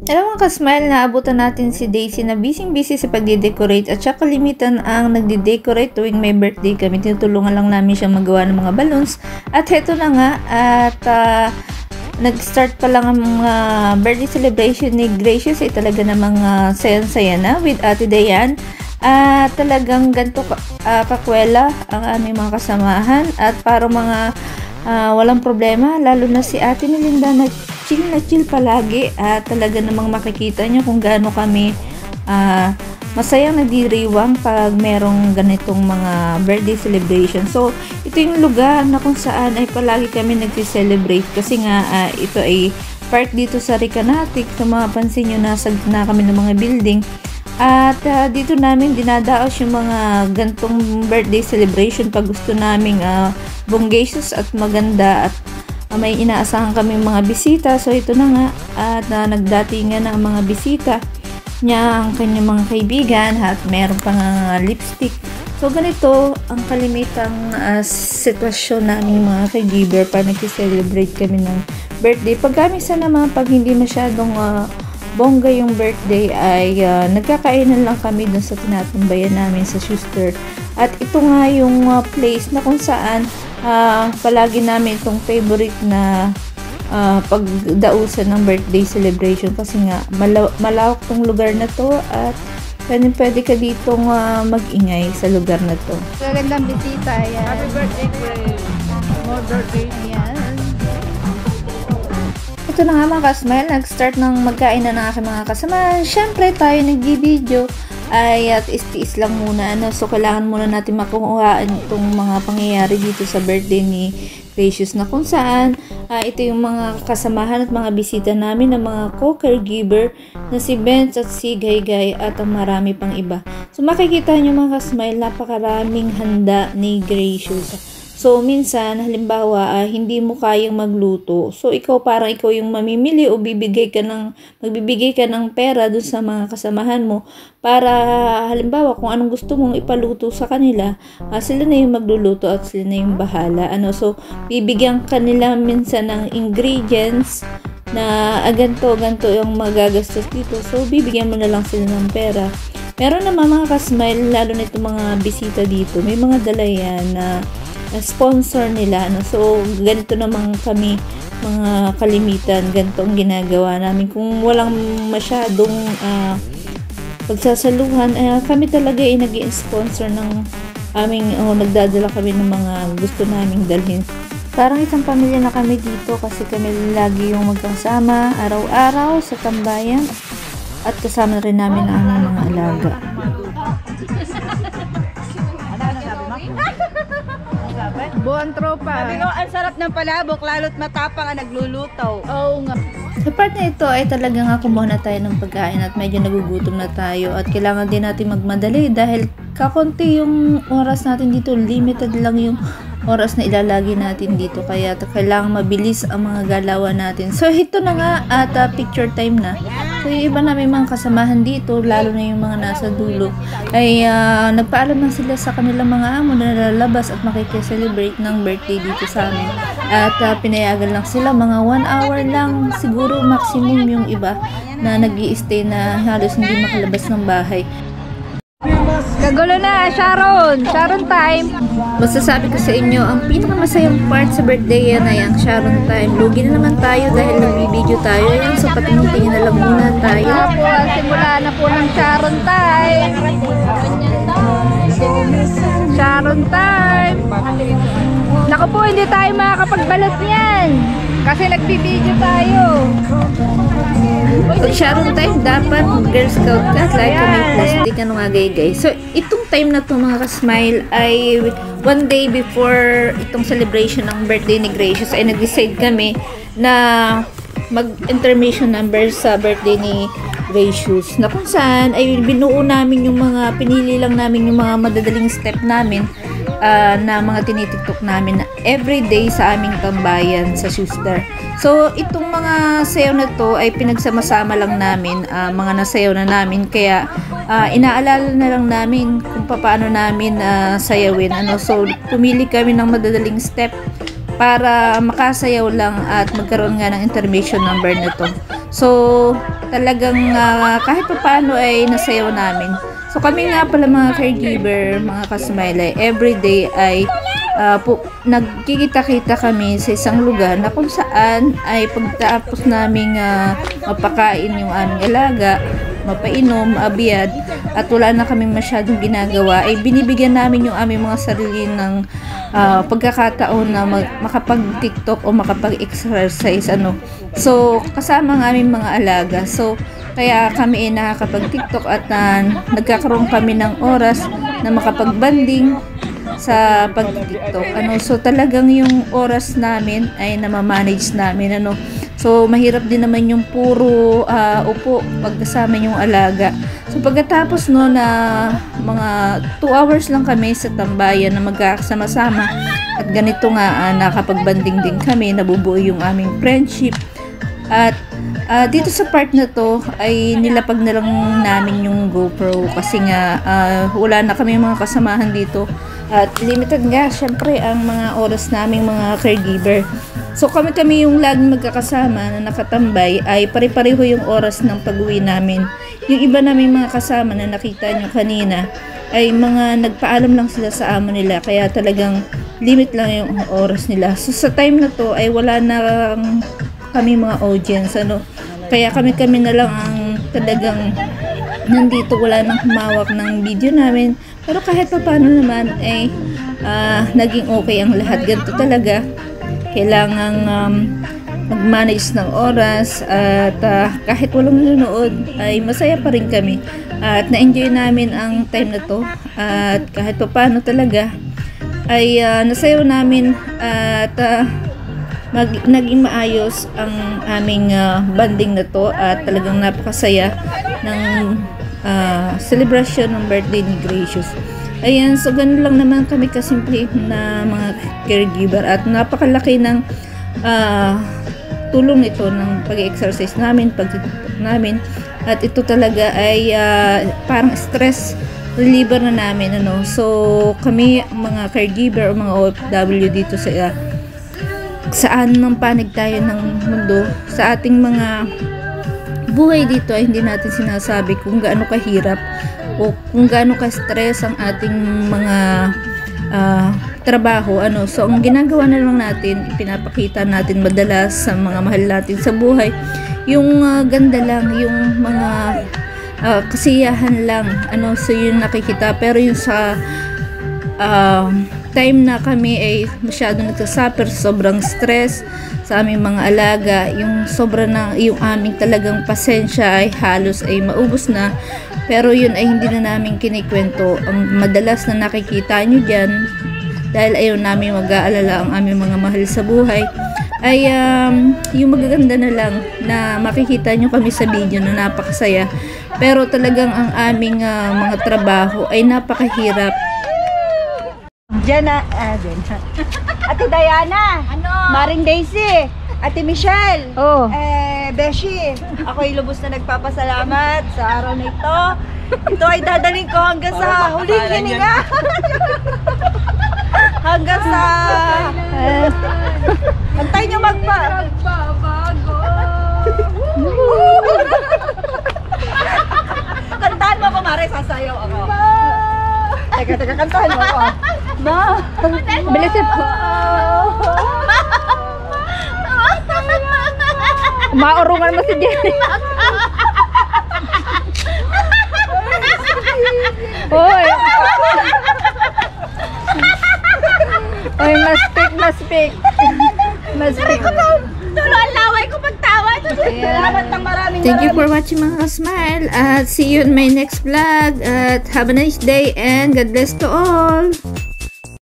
Hello mga ka-smile, naabutan natin si Daisy na busy sa pagde-decorate at siya kalimitan ang nagde-decorate tuwing may birthday kami. Tinutulungan lang namin siya magawa ng mga balloons. At heto na nga, at nag-start pa lang ang mga birthday celebration ni Gracious. Ay talaga namang sayang-saya na with Ate Dayan. At talagang ganito kakwela ang aming mga kasamahan at para mga walang problema, lalo na si Ate Melinda na chill palagi at talaga namang makikita nyo kung gaano kami masayang nagdiriwang pag merong ganitong mga birthday celebration. So ito yung lugar na kung saan ay palagi kami nag-celebrate kasi nga ito ay part dito sa Recanati. Kung mapansin nyo, nasa gitna kami ng mga building at dito namin dinadaos yung mga gantong birthday celebration pag gusto naming bonggacious at maganda at may inaasahan kami mga bisita. So ito na nga at nagdatingan na ang mga bisita niya, ang kanyang mga kaibigan at meron pang lipstick. So ganito ang kalimitang sitwasyon namin mga kaibigan para nag-celebrate kami ng birthday. Pag kami sana naman pag hindi masyadong bongga yung birthday ay nagkakainan lang kami dun sa tinatambayan namin sa Schuster. At ito nga yung place na kung saan palagi namin itong favorite na pagdausan ng birthday celebration kasi nga malawak tong lugar na to at pwede ka ditong mag-ingay sa lugar na to. Magandang bisita. Ayan. Happy birthday, Grace. More birthday. Ayan. Ito na nga mga ka-smile, nag-start ng magkain na ng aking mga kasama. Siyempre tayo nag-video ay at istiis lang muna. So kailangan muna natin makuhaan itong mga pangyayari dito sa birthday ni Gracious na kung saan ito yung mga kasamahan at mga bisita namin ng mga co-caregiver na si Benz at si Gaygay at ang marami pang iba. So makikita nyo mga ka-smile, napakaraming handa ni Gracious. So, minsan, halimbawa, hindi mo kayang magluto. So, parang ikaw yung mamimili o magbibigay ka ng pera dun sa mga kasamahan mo para, halimbawa, kung anong gusto mong ipaluto sa kanila, sila na yung magluluto at sila na yung bahala. So, bibigyan kanila minsan ng ingredients na ganito yung magagastos dito. So, bibigyan mo na lang sila ng pera. Meron naman mga ka-smile, lalo na itong mga bisita dito, may mga dala yan na sponsor nila. So, ganito naman kami mga kalimitan, ganito ang ginagawa namin. Kung walang masyadong pagsasaluhan, kami talaga ay nag-i-sponsor ng aming, nagdadala kami ng mga gusto naming dalhin. Parang isang pamilya na kami dito kasi kami lagi yung magkasama araw-araw sa tambayan at kasama rin namin ang aming mga alaga. Buwan tropa. Sabi ko, ang sarap ng palabok, lalo't matapang ang nagluluto. Oo nga. Sa part na ito ay talagang kumuha na tayo ng pagkain at medyo nagugutom na tayo at kailangan din natin magmadali dahil kakonti yung oras natin dito, limited lang yung oras na ilalagi natin dito kaya kailangan mabilis ang mga galawan natin. So ito na nga at picture time na. So yung iba namin mga kasamahan dito, lalo na yung mga nasa dulo, ay nagpaalam na sila sa kanilang mga amo na lalabas at makikiselebrate ng birthday dito sa amin. At pinayagan lang sila, mga 1 hour lang siguro maximum yung iba na nag-i-stay na halos hindi makalabas ng bahay. Kagulo na, Sharon. Sharon time. Masasabi ko sa inyo, ang pinakamasayang part sa birthday yan ay ang Sharon time. Lugi na naman tayo dahil nag-video tayo. Ayan, so patingin-tingin na lang muna tayo. Simula na po ng Sharon time. Sharon time. Naku po, hindi tayo makakapagbalot niyan. Kasi nag-video tayo. Pag Sharon time, dapat Girl Scout ka, like may plastic, ano nga guys. So, itong time na to mga ka-smile ay 1 day before itong celebration ng birthday ni Gracious ay nag-decide kami na mag-intermission number sa birthday ni Gracious na kung saan ay binuo namin yung mga, pinili lang namin yung mga madadaling step namin na mga tinitiktok namin everyday sa aming tambayan sa Schuster. So, itong mga sayaw na to ay pinagsama-sama lang namin, mga nasayaw na namin, kaya inaalala na lang namin kung paano namin sayawin. So, pumili kami ng madadaling step para makasayaw lang at magkaroon nga ng intermission number na to. So, talagang kahit pa paano ay nasayaw namin. So, kami nga pala mga caregiver, mga kasmile, everyday ay nagkikita-kita kami sa isang lugar na kung saan ay pagtapos naming mapakain yung aming alaga, mapainom, maabiyad, at wala na kaming masyadong ginagawa, ay binibigyan namin yung aming mga sarili ng pagkakataon na makapag-TikTok o makapag-exercise. So, kasama ang aming mga alaga. So, kaya kami ay nakakapag-TikTok at nagkakaroon kami ng oras na makapag-banding sa pag-TikTok. So, talagang yung oras namin ay namamanage namin. So, mahirap din naman yung puro upo pagkasama yung alaga. So, pagkatapos na mga 2 hours lang kami sa tambayan na magkakasama-sama at ganito nga nakapagbanding din kami, nabubuo yung aming friendship. At dito sa part na to ay nilapag na lang namin yung GoPro kasi nga wala na kami mga kasamahan dito at limited nga syempre ang mga oras naming mga caregiver. So kami yung laging magkakasama na nakatambay ay pare-pareho yung oras ng pag-uwi namin. Yung iba naming mga kasama na nakita nyo kanina ay mga nagpaalam lang sila sa amo nila kaya talagang limit lang yung oras nila. So sa time na to ay wala na kami mga audience. Kaya kami na lang ang talagang nandito, wala nang humawak ng video namin. Pero kahit pa paano naman ay naging okay ang lahat. Ganito talaga. Kailangan mag-manage ng oras at kahit walang nanonood ay masaya pa rin kami. At na-enjoy namin ang time na to. At kahit pa paano talaga ay nasayaw namin at naging maayos ang aming banding na to at talagang napakasaya ng celebration ng birthday ni Gracious. Ayan, so ganun lang naman kami kasimple na mga caregiver at napakalaki ng tulong ito ng pag-exercise namin, pag-TikTok namin, at ito talaga ay parang stress reliever na namin. So kami mga caregiver o mga OFW dito sa saan ng panig tayo ng mundo, sa ating mga buhay dito ay hindi natin sinasabi kung gaano kahirap o kung gaano ka-stress ang ating mga trabaho. So ang ginagawa na lang natin, pinapakita natin madalas sa mga mahal natin sa buhay yung ganda lang, yung mga kasiyahan lang. So yun nakikita, pero yung sa time na kami ay masyadong nagsasuffer, sobrang stress sa aming mga alaga, yung sobra na yung aming talagang pasensya ay halos ay maubos na, pero yun ay hindi na namin kinikwento. Ang madalas na nakikita nyo dyan, dahil ayaw namin mag-aalala ang aming mga mahal sa buhay, ay yung magaganda na lang na makikita nyo kami sa video na napakasaya, pero talagang ang aming mga trabaho ay napakahirap. Diyan na, Ate Diana, Maring Daisy, Ate Michelle, Beshi, ako'y lubos na nagpapasalamat sa araw na ito. Ito ay dadaling ko hanggang sa huling hininga. Hanggang sa... Antay nyo magbabago. Kantahan mo ako, Mare, sasayaw ako. Teka, kantahan mo ako. Bilisin po. Maurungan mo si Jenny. Hoy. Hoy, mas speak. Tulo ang laway ko pagtawa. Thank you for watching mga ka-smile at see you in my next vlog at have a nice day and God bless to all.